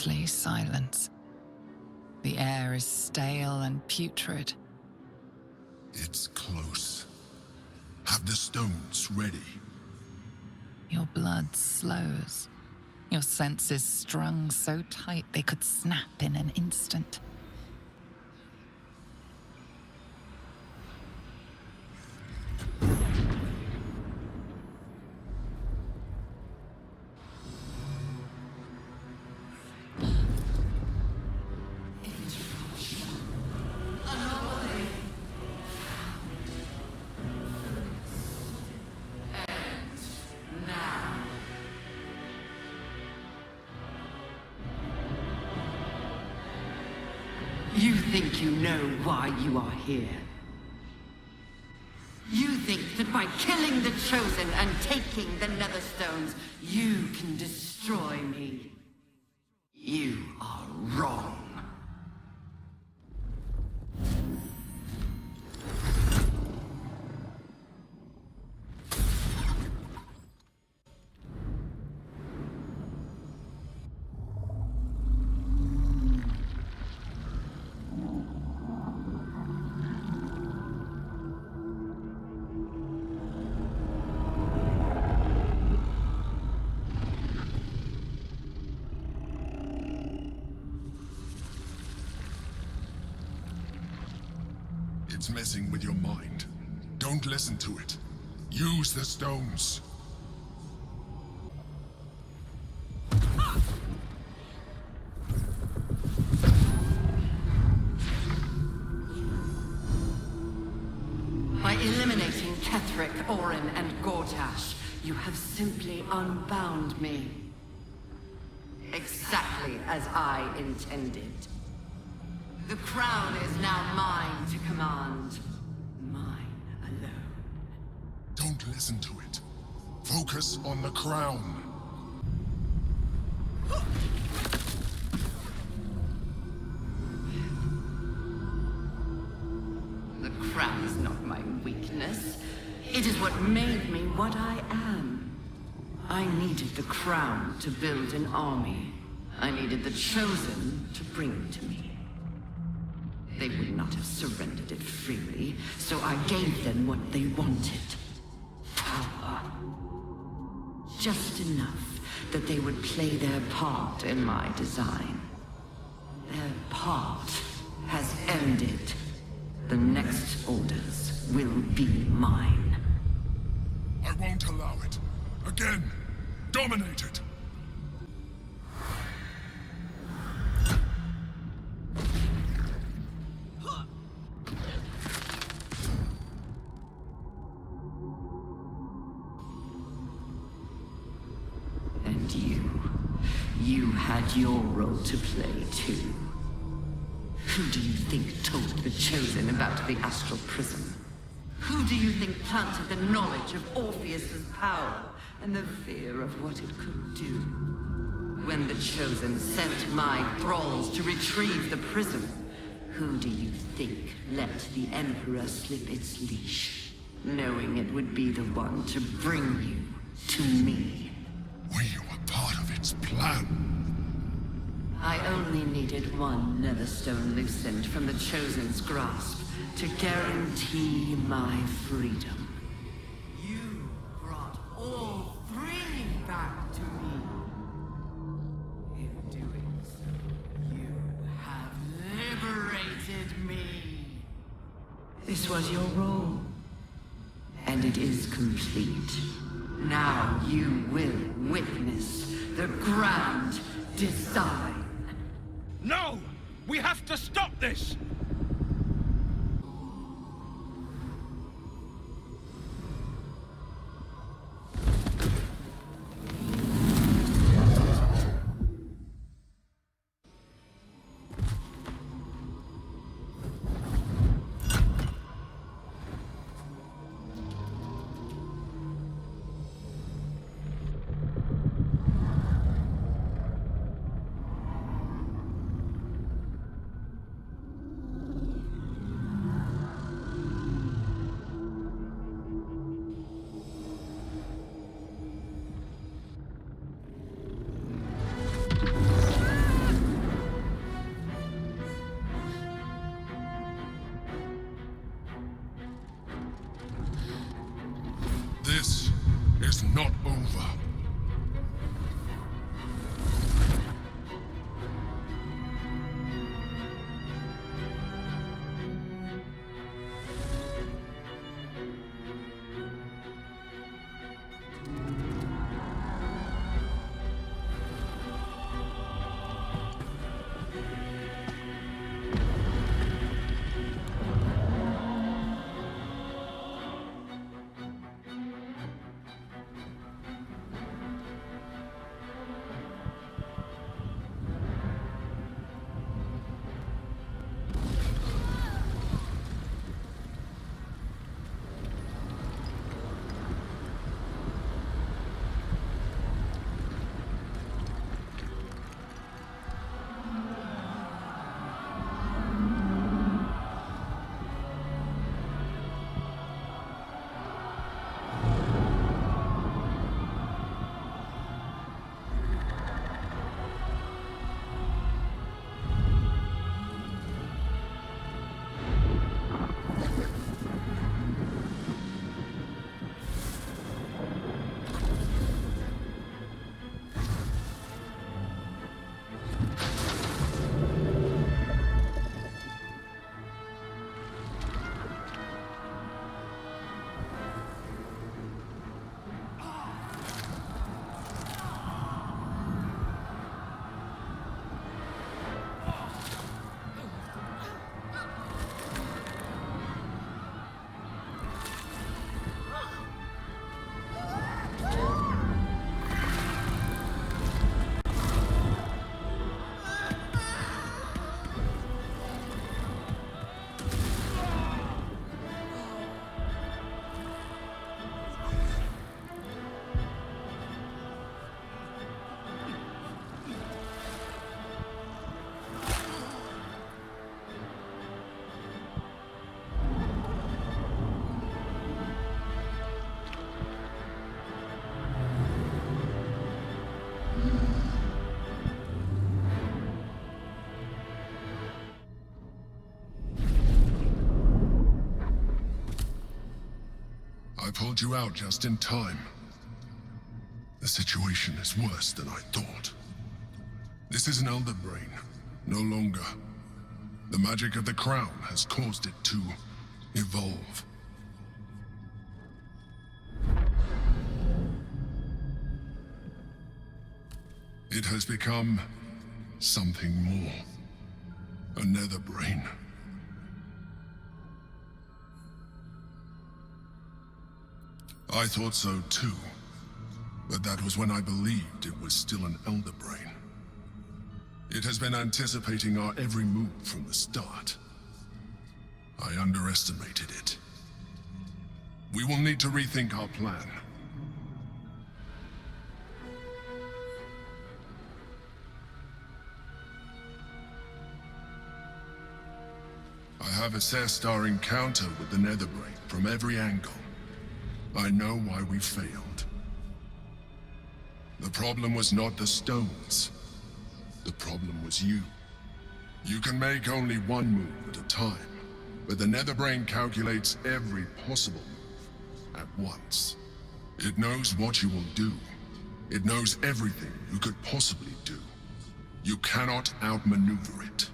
deathly silence. The air is stale and putrid. It's close. Have the stones ready. Your blood slows. Your senses strung so tight they could snap in an instant. You think you know why you are here. You think that by killing the Chosen and taking the Netherstones, you can destroy me. You are wrong. It's messing with your mind. Don't listen to it. Use the stones. By eliminating Ketheric, Orin, and Gortash, you have simply unbound me. Exactly as I intended. The crown is now mine to command. Mine alone. Don't listen to it. Focus on the crown. The crown is not my weakness. It is what made me what I am. I needed the crown to build an army. I needed the Chosen to bring it to me. They would not have surrendered it freely, so I gave them what they wanted. Power. Just enough that they would play their part in my design. Their part has ended. The next orders will be mine. I won't allow it. Again, dominate it. And you had your role to play too. Who do you think told the Chosen about the Astral Prism? Who do you think planted the knowledge of Orpheus's power and the fear of what it could do? When the Chosen sent my thralls to retrieve the prism, who do you think let the Emperor slip its leash, knowing it would be the one to bring you to me? We were part of its plan. I only needed one Netherstone loosened from the Chosen's grasp to guarantee my freedom. You brought all three back to me. In doing so, you have liberated me. This was your role, and it is complete. Now you will witness the grand design. No! We have to stop this! is not over. I pulled you out just in time. The situation is worse than I thought. This is an elder brain, no longer. The magic of the crown has caused it to evolve. It has become something more. A nether brain. I thought so too, but that was when I believed it was still an elder brain. It has been anticipating our every move from the start. I underestimated it. We will need to rethink our plan. I have assessed our encounter with the Netherbrain from every angle. I know why we failed. The problem was not the stones. The problem was you. You can make only one move at a time, but the Netherbrain calculates every possible move at once. It knows what you will do. It knows everything you could possibly do. You cannot outmaneuver it.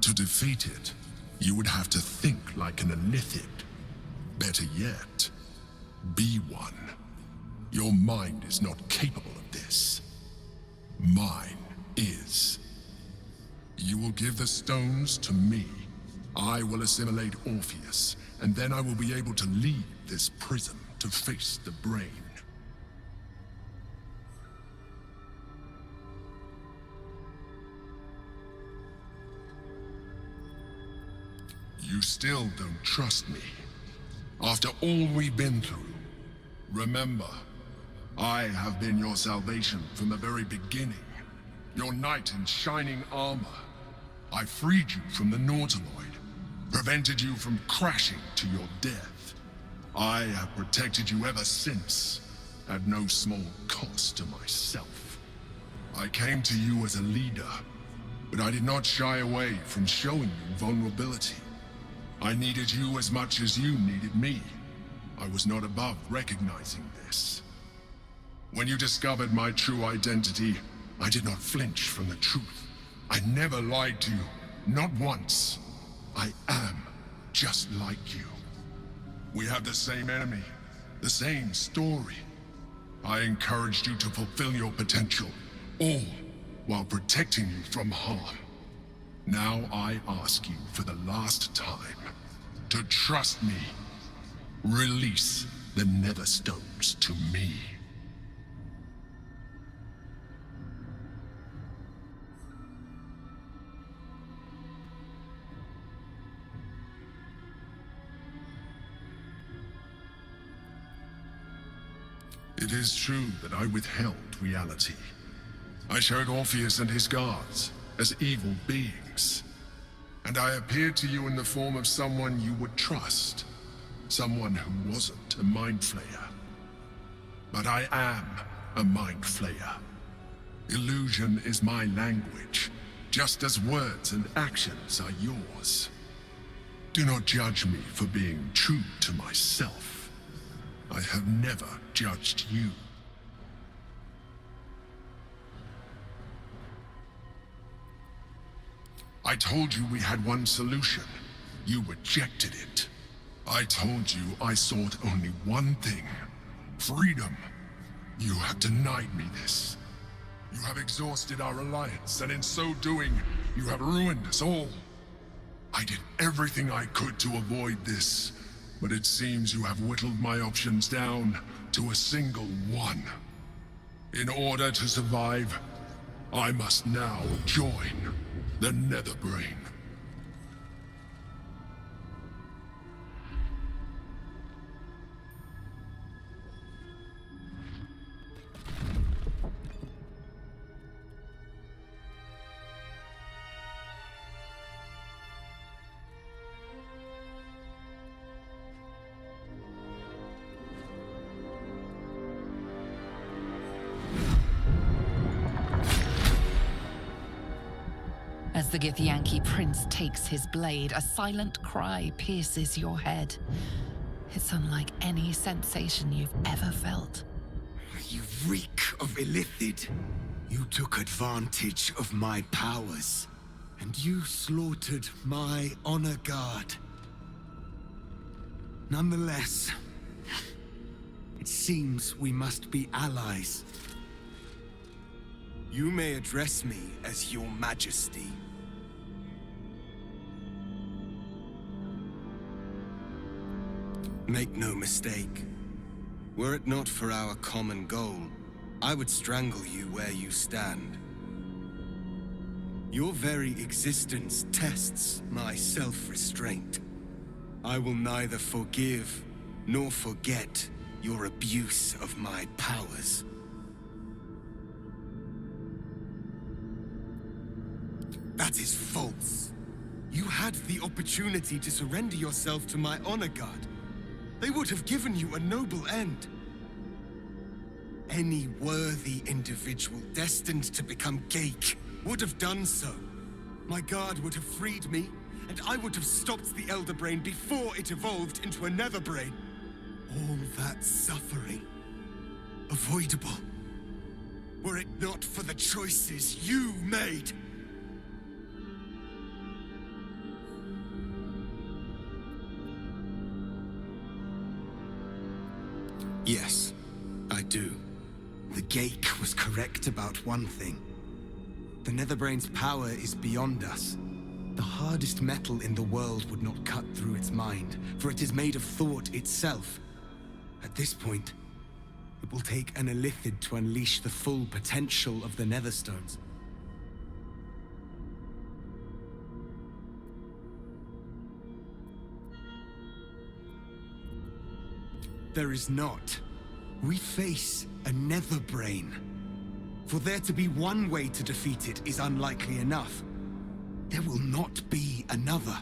To defeat it, you would have to think like an Elithid. Better yet, be one. Your mind is not capable of this. Mine is. You will give the stones to me. I will assimilate Orpheus, and then I will be able to leave this prison to face the brain. You still don't trust me. After all we've been through, remember, I have been your salvation from the very beginning. Your knight in shining armor. I freed you from the Nautiloid, prevented you from crashing to your death. I have protected you ever since, at no small cost to myself. I came to you as a leader, but I did not shy away from showing you vulnerability. I needed you as much as you needed me. I was not above recognizing this. When you discovered my true identity, I did not flinch from the truth. I never lied to you, not once. I am just like you. We have the same enemy, the same story. I encouraged you to fulfill your potential, all while protecting you from harm. Now I ask you for the last time to trust me. Release the Netherstones to me. It is true that I withheld reality. I showed Orpheus and his guards as evil beings. And I appeared to you in the form of someone you would trust. Someone who wasn't a mind flayer. But I am a mind flayer. Illusion is my language, just as words and actions are yours. Do not judge me for being true to myself. I have never judged you. I told you we had one solution. You rejected it. I told you I sought only one thing. Freedom. You have denied me this. You have exhausted our alliance, and in so doing, you have ruined us all. I did everything I could to avoid this, but it seems you have whittled my options down to a single one. In order to survive, I must now join the Netherbrain. As the Githyanki prince takes his blade, a silent cry pierces your head. It's unlike any sensation you've ever felt. You reek of illithid. You took advantage of my powers, and you slaughtered my honor guard. Nonetheless, it seems we must be allies. You may address me as your majesty. Make no mistake. Were it not for our common goal, I would strangle you where you stand. Your very existence tests my self-restraint. I will neither forgive nor forget your abuse of my powers. That is false. You had the opportunity to surrender yourself to my honor guard. They would have given you a noble end. Any worthy individual destined to become Gake would have done so. My guard would have freed me, and I would have stopped the Elder Brain before it evolved into a Nether Brain. All that suffering, avoidable, were it not for the choices you made. Yes, I do. The Gake was correct about one thing. The Netherbrain's power is beyond us. The hardest metal in the world would not cut through its mind, for it is made of thought itself. At this point, it will take an illithid to unleash the full potential of the Netherstones. There is not. We face a Netherbrain. For there to be one way to defeat it is unlikely enough. There will not be another.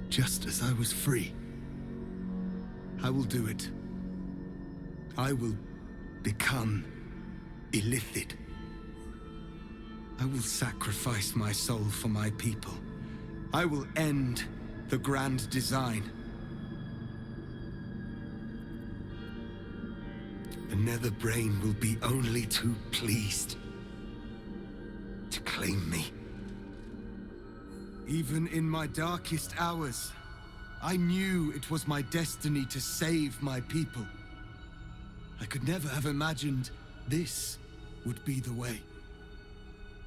Just as I was free, I will do it. I will become illithid. I will sacrifice my soul for my people. I will end the grand design. Netherbrain will be only too pleased to claim me. Even in my darkest hours, I knew it was my destiny to save my people. I could never have imagined this would be the way.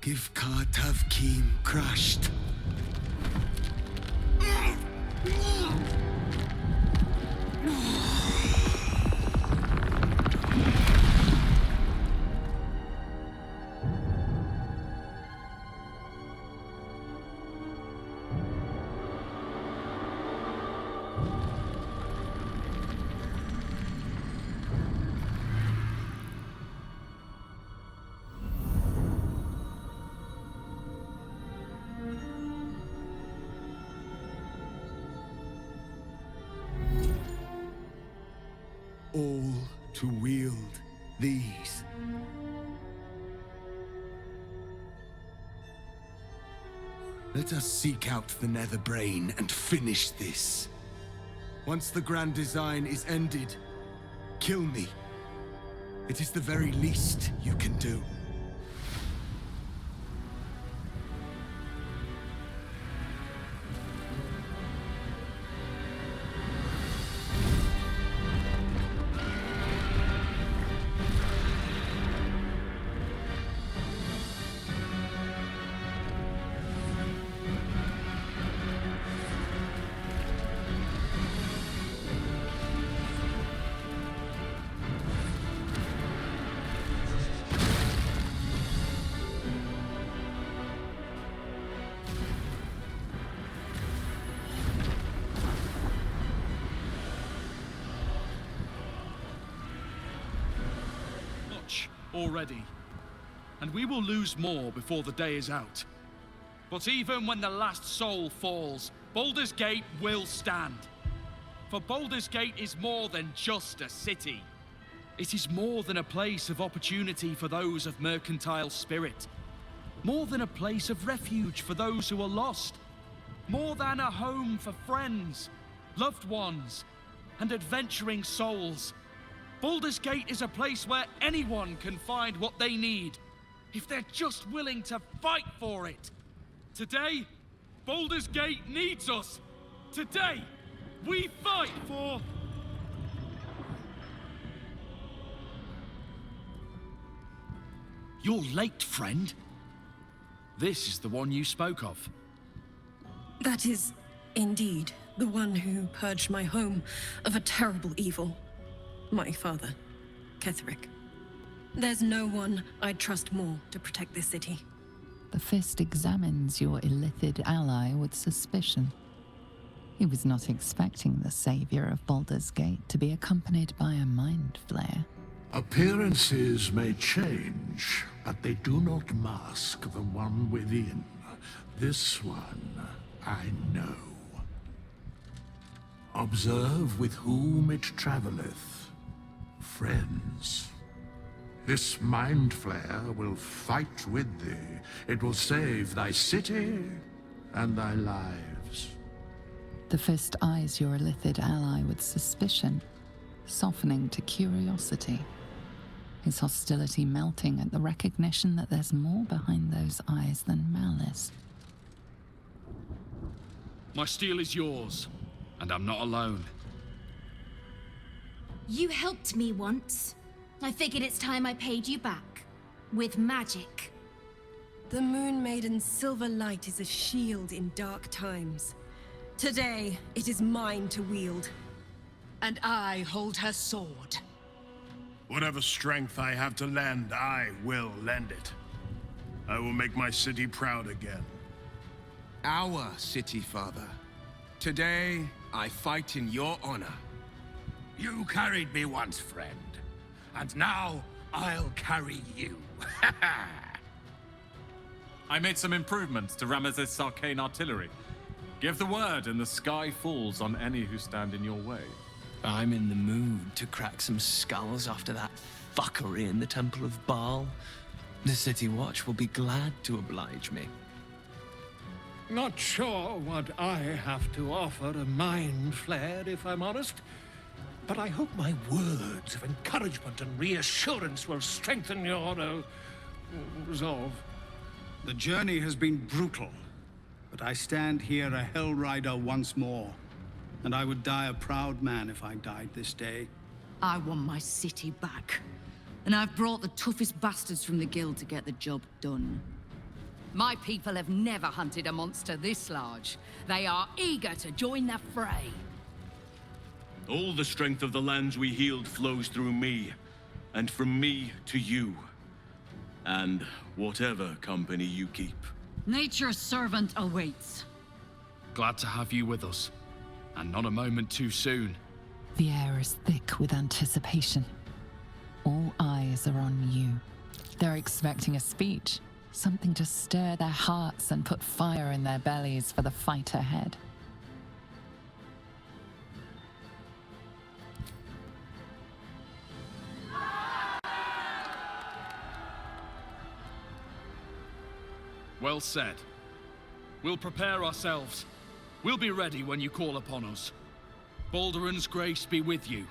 Givkar Tavkim crushed. All to wield these. Let us seek out the Netherbrain and finish this. Once the grand design is ended, kill me. It is the very least you can do. Already, and we will lose more before the day is out. But even when the last soul falls, Baldurs Gate will stand. For Baldurs Gate is more than just a city. It is more than a place of opportunity for those of mercantile spirit. More than a place of refuge for those who are lost. More than a home for friends, loved ones, and adventuring souls. Baldurs Gate is a place where anyone can find what they need, if they're just willing to fight for it. Today, Baldurs Gate needs us. Today, we fight for... You're late, friend. This is the one you spoke of. That is, indeed, the one who purged my home of a terrible evil. My father, Ketheric. There's no one I'd trust more to protect this city. The Fist examines your illithid ally with suspicion. He was not expecting the savior of Baldur's Gate to be accompanied by a mind flayer. Appearances may change, but they do not mask the one within. This one, I know. Observe with whom it traveleth. Friends. This mind flayer will fight with thee. It will save thy city and thy lives. The Fist eyes your illithid ally with suspicion, softening to curiosity. His hostility melting at the recognition that there's more behind those eyes than malice. My steel is yours, and I'm not alone. You helped me once. I figured it's time I paid you back. With magic. The Moon Maiden's silver light is a shield in dark times. Today, it is mine to wield. And I hold her sword. Whatever strength I have to lend, I will lend it. I will make my city proud again. Our city, Father. Today, I fight in your honor. You carried me once, friend. And now, I'll carry you. I made some improvements to Ramesses' arcane artillery. Give the word and the sky falls on any who stand in your way. I'm in the mood to crack some skulls after that fuckery in the Temple of Baal. The City Watch will be glad to oblige me. Not sure what I have to offer a mind flare, if I'm honest. but I hope my words of encouragement and reassurance will strengthen your resolve. The journey has been brutal, but I stand here a Hell Rider once more. And I would die a proud man if I died this day. I want my city back. And I've brought the toughest bastards from the guild to get the job done. My people have never hunted a monster this large. They are eager to join the fray. All the strength of the lands we healed flows through me, and from me to you. And whatever company you keep. Nature's servant awaits. Glad to have you with us. And not a moment too soon. The air is thick with anticipation. All eyes are on you. They're expecting a speech, something to stir their hearts and put fire in their bellies for the fight ahead. Well said. We'll prepare ourselves. We'll be ready when you call upon us. Balduran's grace be with you.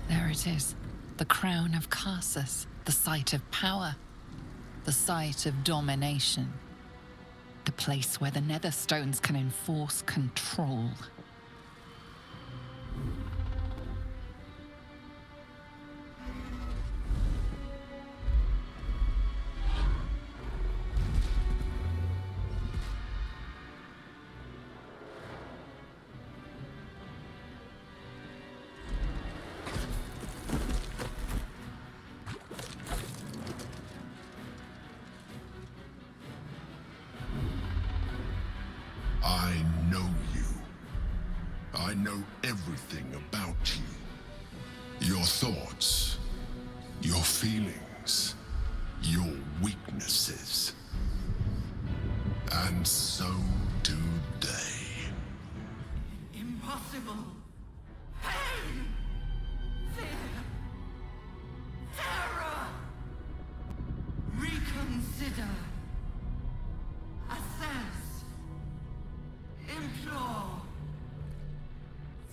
There it is, the crown of Karsus, the site of power, the site of domination, the place where the Netherstones can enforce control. I know you. I know everything about you. Your thoughts, your feelings, your weaknesses. And so do they. Impossible. Pain. Fear. Terror. Reconsider. Assess. Implore.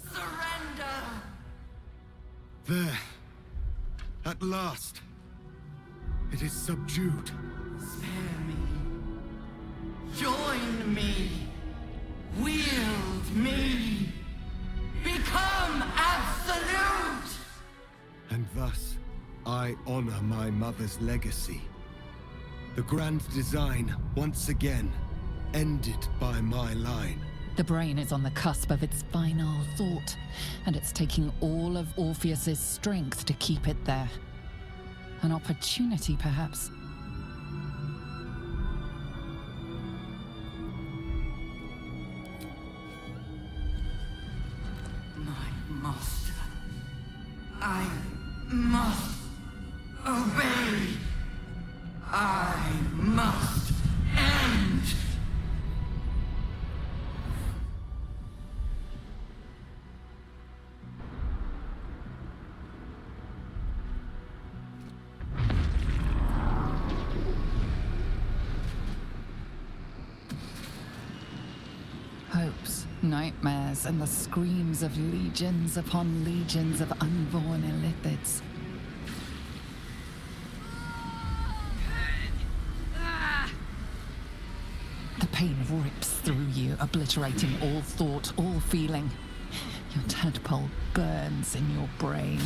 Surrender. There. At last. It is subdued. Spare me. Join me. Wield me. Become absolute. And thus, I honor my mother's legacy. The grand design, once again, ended by my line. The brain is on the cusp of its final thought, and it's taking all of Orpheus's strength to keep it there. An opportunity, perhaps. My master. I must obey. I must end. Hopes Nightmares and the screams of legions upon legions of unborn illithids. The pain rips through you, obliterating all thought, all feeling. Your tadpole burns in your brain.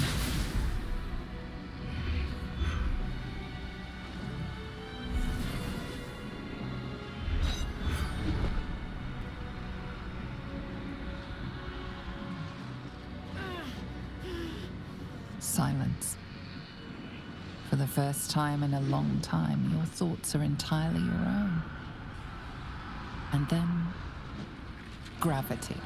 Silence. For the first time in a long time, your thoughts are entirely your own. And then, gravity.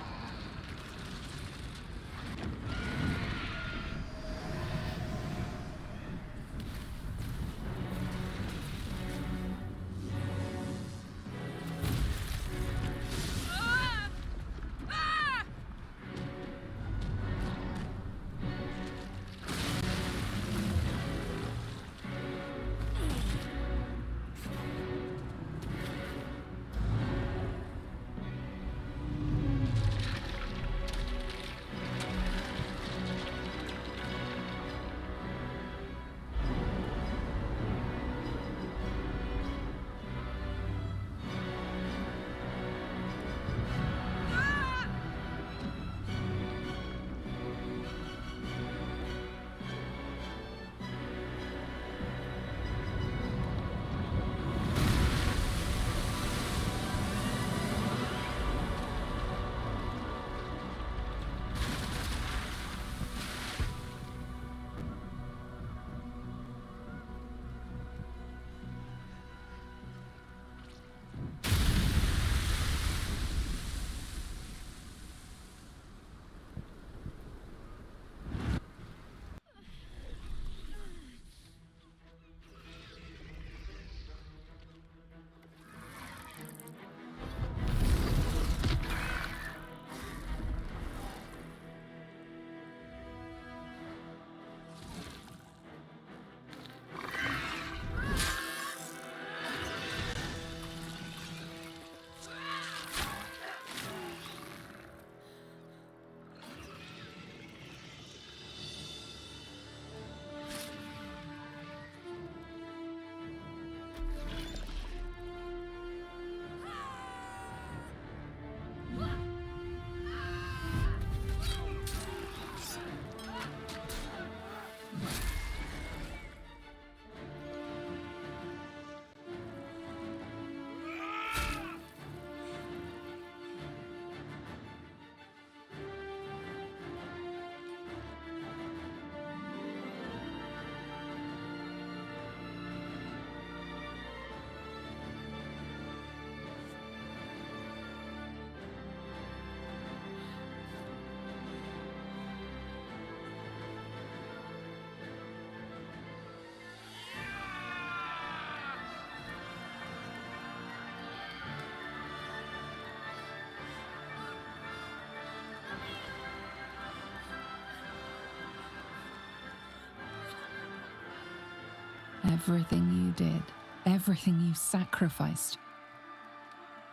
Everything you did, everything you sacrificed,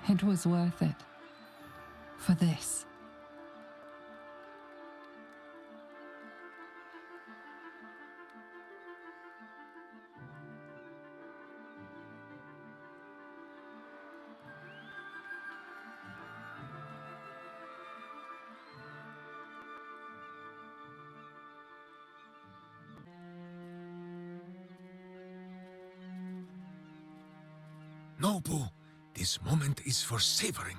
it was worth it. For this. No, Boo. This moment is for savoring.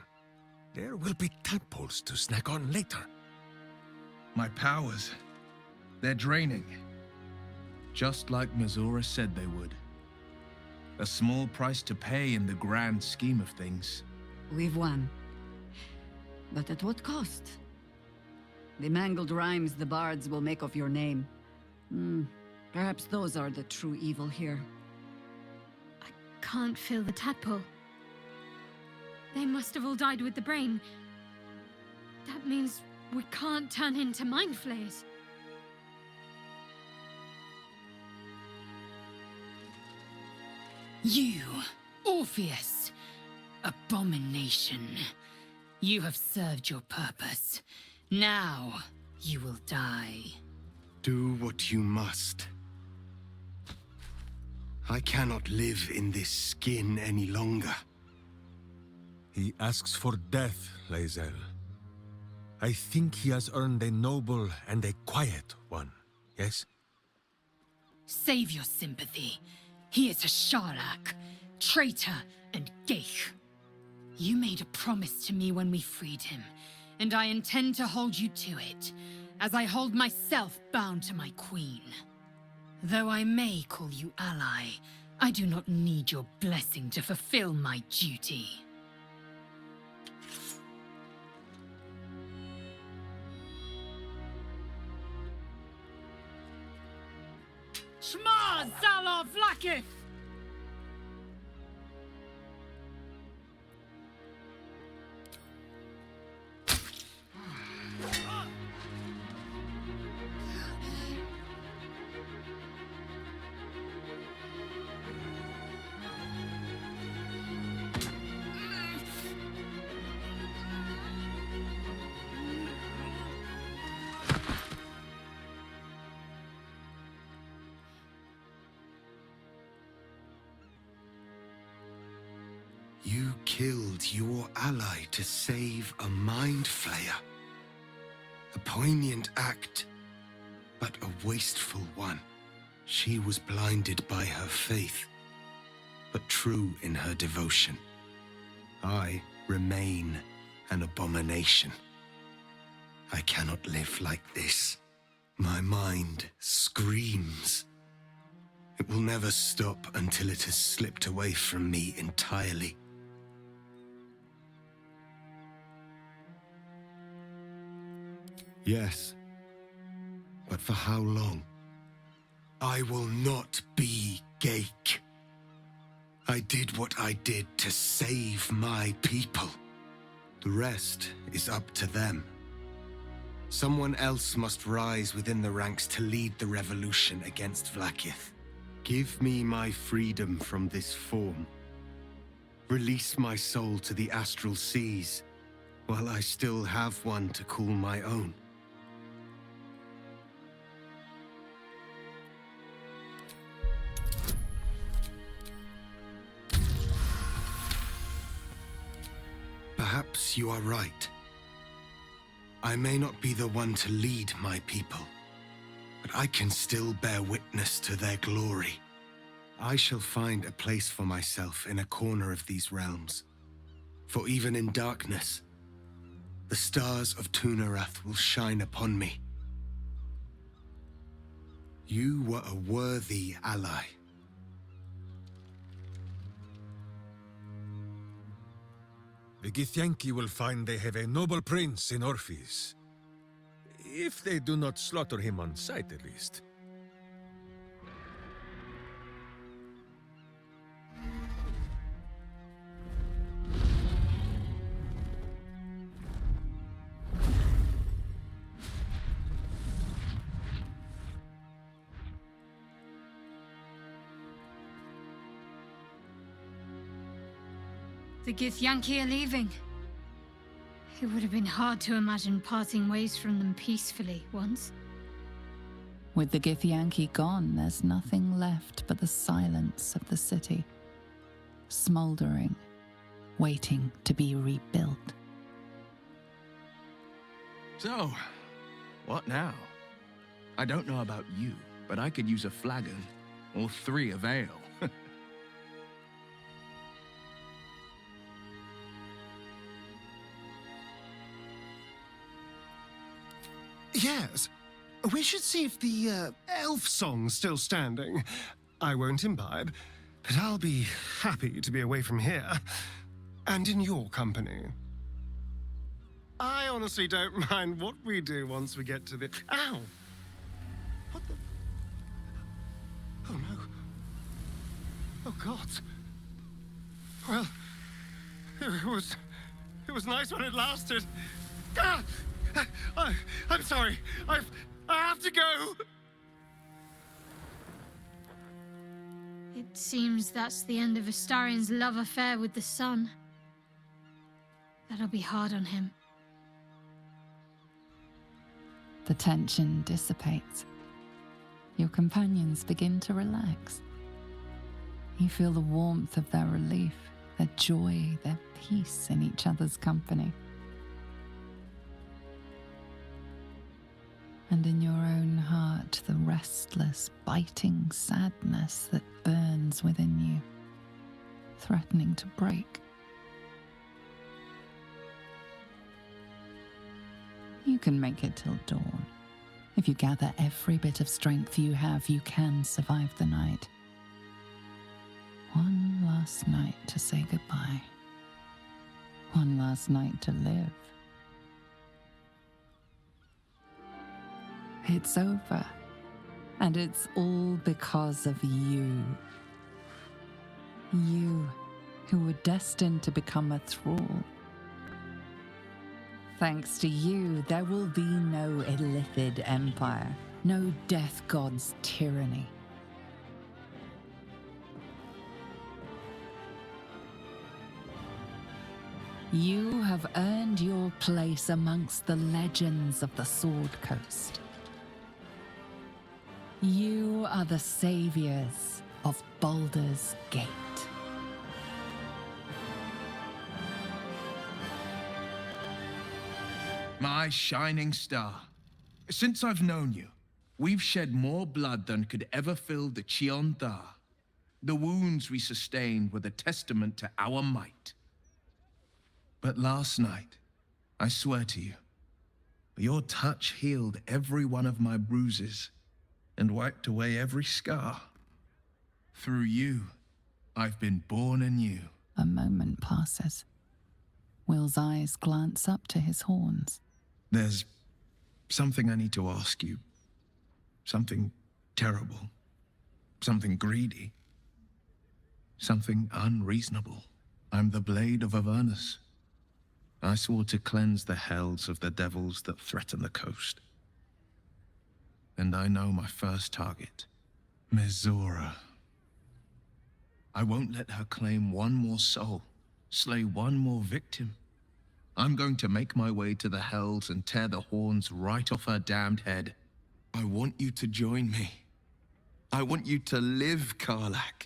There will be tadpoles to snack on later. My powers, they're draining. Just like Mizora said they would. A small price to pay in the grand scheme of things. We've won. But at what cost? The mangled rhymes the bards will make of your name. Perhaps those are the true evil here. Can't feel the tadpole. They must have all died with the brain. That means we can't turn into mind flayers. You, Orpheus, abomination. You have served your purpose. Now, you will die. Do what you must. I cannot live in this skin any longer. He asks for death, Lae'zel. I think he has earned a noble and a quiet one, yes? Save your sympathy. He is a Sharlak, traitor and geich. You made a promise to me when we freed him, and I intend to hold you to it, as I hold myself bound to my queen. Though I may call you ally, I do not need your blessing to fulfill my duty. Shma Zalov Lakith! You killed your ally to save a mind flayer. A poignant act, but a wasteful one. She was blinded by her faith, but true in her devotion. I remain an abomination. I cannot live like this. My mind screams. It will never stop until it has slipped away from me entirely. Yes, but for how long? I will not be Geich. I did what I did to save my people. The rest is up to them. Someone else must rise within the ranks to lead the revolution against Vlaakith. Give me my freedom from this form. Release my soul to the astral seas, while I still have one to call my own. Perhaps you are right. I may not be the one to lead my people, but I can still bear witness to their glory. I shall find a place for myself in a corner of these realms. For even in darkness, the stars of Tunarath will shine upon me. You were a worthy ally. The Githyanki will find they have a noble prince in Orpheus. If they do not slaughter him on sight, at least. The Githyanki are leaving. It would have been hard to imagine parting ways from them peacefully once. With the Githyanki gone, there's nothing left but the silence of the city, smoldering, waiting to be rebuilt. So, what now? I don't know about you, but I could use a flagon, or 3 of ale. Yes. We should see if the elf song's still standing. I won't imbibe, but I'll be happy to be away from here. And in your company. I honestly don't mind what we do once we get to the... Ow! What the... Oh no. Oh God. Well, it was nice when it lasted. Ah! I'm sorry. I have to go. It seems that's the end of Astarion's love affair with the sun. That'll be hard on him. The tension dissipates. Your companions begin to relax. You feel the warmth of their relief, their joy, their peace in each other's company. And in your own heart, the restless, biting sadness that burns within you, threatening to break. You can make it till dawn. If you gather every bit of strength you have, you can survive the night. One last night to say goodbye. One last night to live. It's over. And it's all because of you. You, who were destined to become a thrall. Thanks to you, there will be no Illithid empire, no death god's tyranny. You have earned your place amongst the legends of the Sword Coast. You are the saviors of Baldurs Gate. My shining star. Since I've known you, we've shed more blood than could ever fill the Cheon-Da. The wounds we sustained were the testament to our might. But last night, I swear to you, your touch healed every one of my bruises and wiped away every scar. Through you, I've been born anew. A moment passes. Will's eyes glance up to his horns. There's something I need to ask you. Something terrible. Something greedy. Something unreasonable. I'm the blade of Avernus. I swore to cleanse the hells of the devils that threaten the coast. And I know my first target, Mizora. I won't let her claim one more soul, slay one more victim. I'm going to make my way to the hells and tear the horns right off her damned head. I want you to join me. I want you to live, Karlach.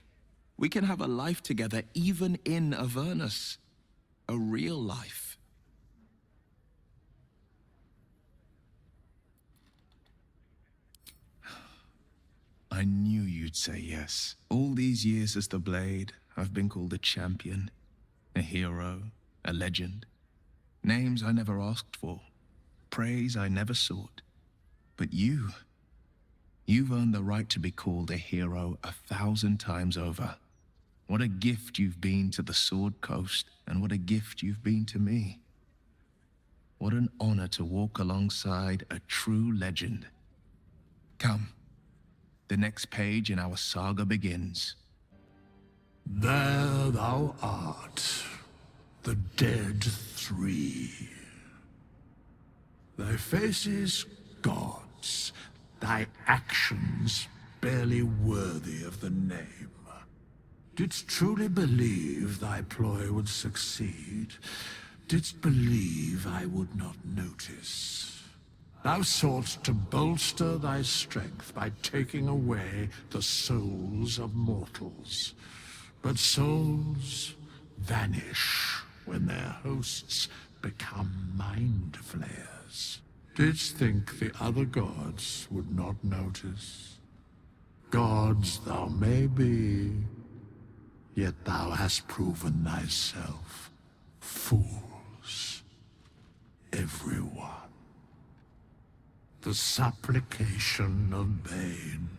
We can have a life together even in Avernus. A real life. I knew you'd say yes. All these years as the Blade, I've been called a champion, a hero, a legend. Names I never asked for, praise I never sought. But you've earned the right to be called a hero 1,000 times over. What a gift you've been to the Sword Coast, and what a gift you've been to me. What an honor to walk alongside a true legend. Come. The next page in our saga begins. There thou art, the dead three. Thy faces gods, thy actions barely worthy of the name. Didst truly believe thy ploy would succeed? Didst believe I would not notice? Thou soughtst to bolster thy strength by taking away the souls of mortals. But souls vanish when their hosts become mind flayers. Didst think the other gods would not notice? Gods thou may be, yet thou hast proven thyself fools. Everyone. The supplication of Bane,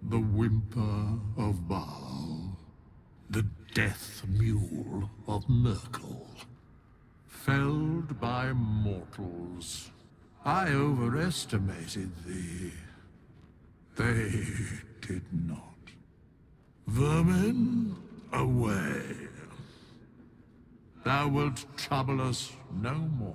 the whimper of Baal, the death mule of Merkel. Felled by mortals, I overestimated thee. They did not. Vermin, away. Thou wilt trouble us no more.